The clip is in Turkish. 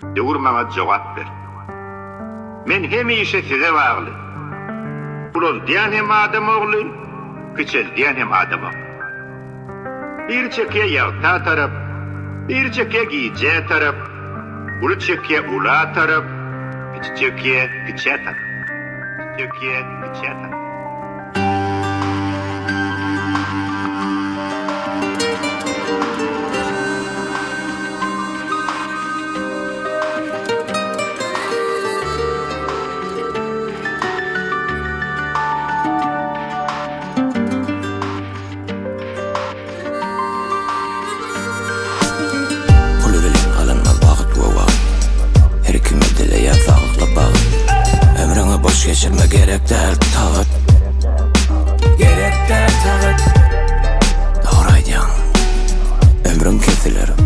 Dur bana cevap ver. Men hemişe size bağlı. Uloz diyen hem adam oğlu, küçel diyen hem adam oğlu. Bir çeke yalta taraf, bir çeke giyce taraf, ulu çeke ula taraf, küçük çeke küçe taraf. Çeke küçe taraf. Geçirme gerek değil tağıt. Gerek değil tağıt.